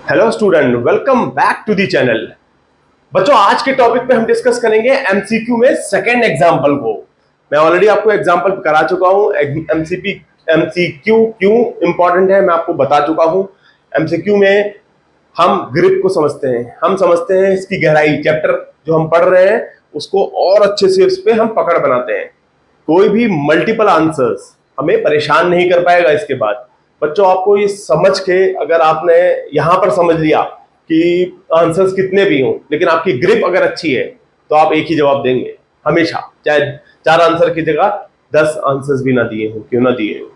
Hello student, welcome back to the channel. बच्चों, आज के टॉपिक पे हम डिस्कस करेंगे एमसीक्यू में सेकंड एग्जांपल को। मैं ऑलरेडी आपको एग्जांपल करा चुका हूं। एमसीक्यू क्यों इंपॉर्टेंट है मैं आपको बता चुका हूं। एमसीक्यू में हम ग्रिप को समझते हैं, हम समझते हैं इसकी गहराई। चैप्टर जो हम पढ़ रहे हैं उसको और अच्छे से उस पर हम पकड़ बनाते हैं। कोई भी मल्टीपल आंसर्स हमें परेशान नहीं कर पाएगा इसके बाद। बच्चों, आपको ये समझ के अगर आपने यहां पर समझ लिया कि आंसर्स कितने भी हों, लेकिन आपकी ग्रिप अगर अच्छी है तो आप एक ही जवाब देंगे हमेशा, चाहे 4 आंसर की जगह 10 आंसर्स भी ना दिए हो, क्यों ना दिए हो।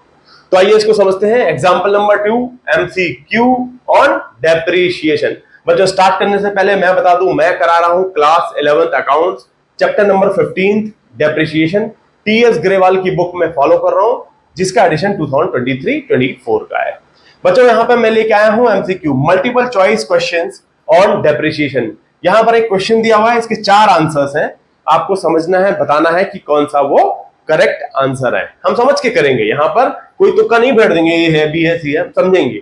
तो आइए इसको समझते हैं। Example number 2, MCQ on depreciation. बच्चों, स्टार्ट करने से पहले मैं बता दूं, मैं करा रहा हूं class 11th accounts, chapter number 15 depreciation. TS Grewal की बुक में फॉलो कर रहा हूं, जिसका एडिशन 2023-24 का है। बच्चों, यहां पर मैं लेके आया हूं MCQ, multiple choice questions on depreciation. यहां पर एक क्वेश्चन दिया हुआ है, इसके 4 आंसर्स हैं। आपको समझना है, बताना है कि कौन सा वो करेक्ट आंसर है। हम समझ के करेंगे, यहां पर कोई तुक्का नहीं बैठ देंगे, ये है, बी है, सी है, समझेंगे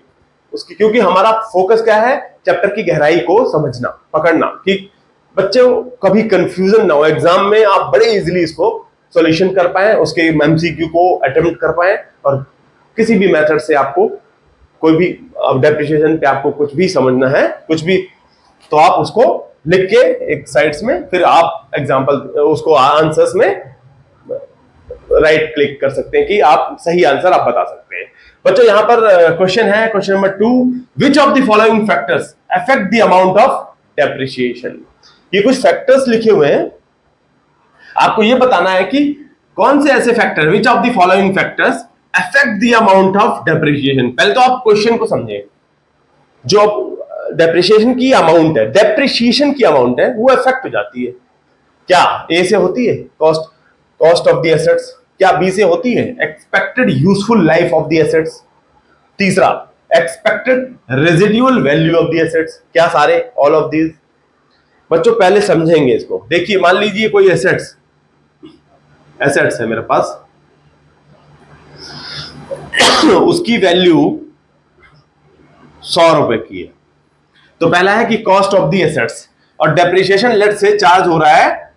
उसकी, क्योंकि हमारा फोकस क्या है, चैप्टर की गहराई को समझना, पकड़ना, कि बच्चों कभी कंफ्यूजन ना हो। एग्जाम में आप बड़े इजीली इसको सॉल्यूशन कर पाए, उसके एमसीक्यू को अटेम्प्ट कर पाए, और किसी भी मेथड से आपको कोई भी डेप्रिशिएशन पे आपको कुछ भी समझना है, कुछ भी, तो आप उसको लिख के एक साइड्स में, फिर आप एग्जांपल उसको आंसर्स में राइट क्लिक कर सकते हैं कि आप सही आंसर आप बता सकते हैं। बच्चों, यहां पर क्वेश्चन है, question number 2, which of the following factors affect the amount of depreciation. ये कुछ फैक्टर्स लिखे हुए हैं, आपको यह बताना है कि कौन से ऐसे factor, which of the following factors affect the amount of depreciation. पहले तो आप क्वेश्चन को समझें। जो डेप्रिशिएशन की अमाउंट है, डेप्रिशिएशन की अमाउंट है, वो अफेक्ट हो जाती है। क्या ए से होती है कॉस्ट ऑफ द एसेट्स? क्या बी से होती है expected useful life of the assets? तीसरा, expected residual value of the assets? क्या सारे, ऑल ऑफ दीज? बच्चों, पहले समझेंगे इसको। देखिए, मान लीजिए कोई एसेट्स है मेरे पास, उसकी वैल्यू 100 रुपए की है। तो पहला है कि कॉस्ट ऑफ द एसेट्स, और डेप्रिशिएशन लेट से चार्ज हो रहा है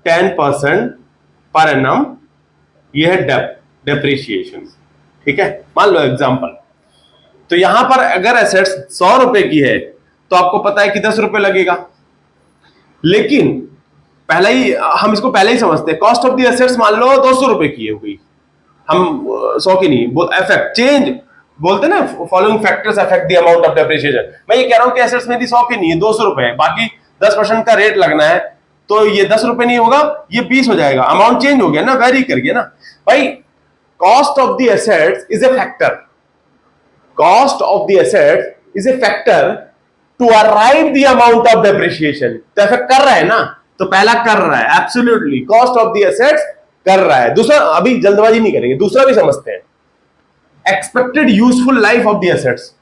10% पर एनम। ये है डेप्रिशिएशन, ठीक है, मान लो एग्जांपल। तो यहां पर अगर एसेट्स 100 रुपए की है तो आपको पता है कि 10 रुपए लगेगा। लेकिन पहले ही हम इसको पहले ही समझते हैं, कॉस्ट ऑफ द एसेट्स मान लो 200 रुपए की है हुई, हम 100 की नहीं, अफेक्ट चेंज बोलते ना, following factors affect the amount of depreciation. मैं ये कह रहा हूं कि एसेट्स में 100 की नहीं है, 200 रुपए है, बाकी 10% का रेट लगना है, तो ये 10 रुपए नहीं होगा, ये 20 हो जाएगा। अमाउंट चेंज हो गया ना, वेरी कर गया ना भाई। Cost of the assets is a factor, cost of the assets is a factor to arrive the amount of depreciation. तो अफेक्ट कर रहा है ना, तो पहला कर रहा है, absolutely cost of the assets कर रहा है। दूसरा, अभी जल्दबाजी नहीं करेंगे, दूसरा भी समझते हैं, expected useful life of the assets.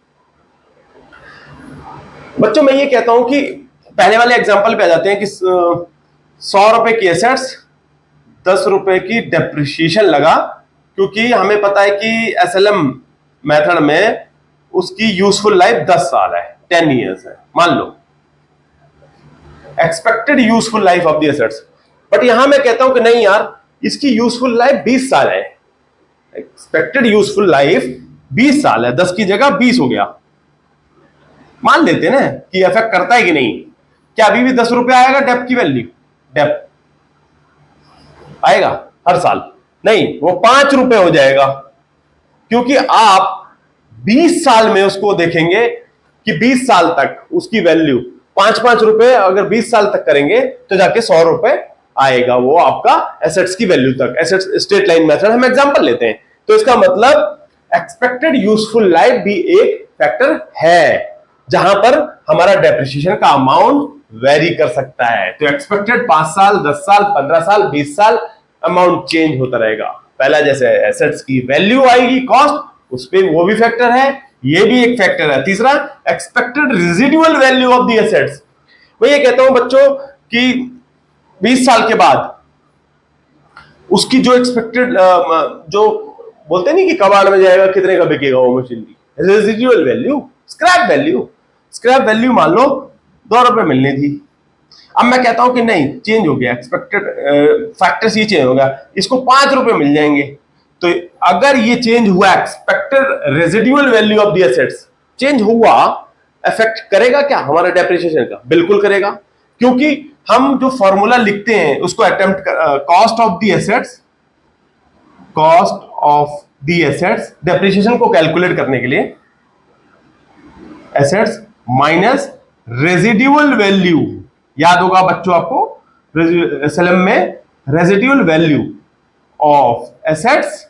बच्चों, मैं ये कहता हूं कि पहले वाले एग्जांपल पे आ जाते हैं कि 100 रुपए की एसेट्स, 10 रुपए की डेप्रिशिएशन लगा, क्योंकि हमें पता है कि एसएलएम मेथड में उसकी यूजफुल लाइफ 10 साल है, 10 ईयर्स है, मान लो expected useful life of the assets. But यहां मैं कहता हूं कि नहीं यार, इसकी यूजफुल लाइफ 20 साल है, एक्सपेक्टेड यूजफुल लाइफ 20 साल है, 10 की जगह 20 हो गया। मान लेते ना कि अफेक्ट करता है कि नहीं। क्या अभी भी 10 रुपए आएगा डेप की वैल्यू? डेप आएगा हर साल? नहीं, वो 5 रुपए हो जाएगा, क्योंकि आप 20 साल में उसको देखेंगे कि 20 साल तक उसकी वैल्यू 5-5 रुपए अगर 20 साल तक करेंगे तो जाके 100 रुपए आएगा वो आपका एसेट्स की वैल्यू तक। एसेट्स स्ट्रेट लाइन मेथड हम एग्जांपल लेते हैं, तो इसका मतलब एक्सपेक्टेड यूजफुल लाइफ भी एक फैक्टर है, जहां पर हमारा डेप्रिशिएशन का अमाउंट वेरी कर सकता है। तो एक्सपेक्टेड 5 साल, 10 साल, 15 साल, 20 साल, अमाउंट चेंज होता रहेगा। पहला जैसे एसेट्स की वैल्यू आएगी, कॉस्ट, उस पर वो भी फैक्टर है, ये भी एक फैक्टर है। तीसरा, expected residual value of the assets. मैं ये कहता हूं बच्चों कि 20 साल के बाद उसकी जो एक्सपेक्टेड, जो बोलते नहीं कि कबाड़ में जाएगा, कितने का बिकेगा वो machinery, residual value, scrap value. Scrap value मान लो 2 रुपए मिलनी थी, अब मैं कहता हूं कि नहीं चेंज हो गया, एक्सपेक्टेड फैक्टर्स ये चेंज होगा, इसको 5 रुपए मिल जाएंगे। तो अगर ये चेंज हुआ, expected residual value of the assets change हुआ, अफेक्ट करेगा क्या हमारा डेप्रिसिएशन का? बिल्कुल करेगा, क्योंकि हम जो फॉर्मूला लिखते हैं उसको attempt cost of the assets, cost of the assets depreciation को कैलकुलेट करने के लिए एसेट्स माइनस रेजिडुअल वैल्यू, याद होगा बच्चों आपको एसएलएम में residual value of assets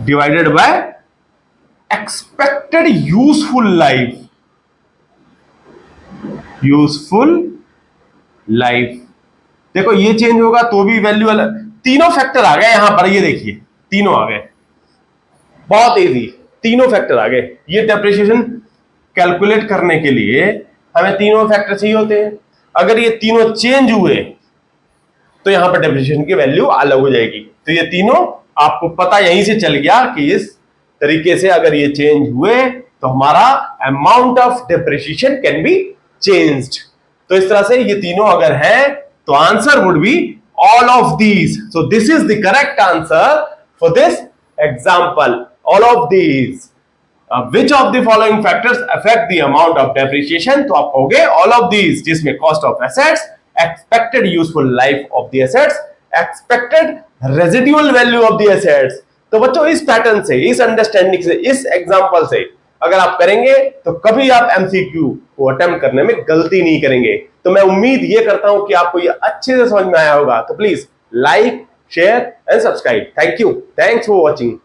divided by expected useful life, useful life. देखो ये चेंज होगा तो भी वैल्यू अलग, तीनों फैक्टर आ गए यहां पर, ये देखिए तीनों आ गए, बहुत इजी, तीनों फैक्टर आ गए। ये डेप्रिसिएशन कैलकुलेट करने के लिए हमें तीनों फैक्टर चाहिए होते हैं, अगर ये तीनों चेंज हुए तो यहां पर डेप्रिसिएशन की वैल्यू अलग हो जाएगी। तो ये तीनों आपको पता यहीं से चल गया कि इस तरीके से अगर ये चेंज हुए तो हमारा amount of depreciation can be changed. तो इस तरह से ये तीनों अगर हैं तो answer would be all of these. So this is the correct answer for this example, all of these. Which of the following factors affect the amount of depreciation? तो आप कहोगे all of these, जिसमें cost of assets, expected useful life of the assets, expected residual value of the assets। तो बच्चों इस pattern से, इस understanding से, इस एग्जांपल से अगर आप करेंगे तो कभी आप एमसीक्यू को अटेम्प्ट करने में गलती नहीं करेंगे। तो मैं उम्मीद ये करता हूं कि आपको ये अच्छे से समझ में आया होगा। तो please like, share and subscribe. Thank you, thanks for watching.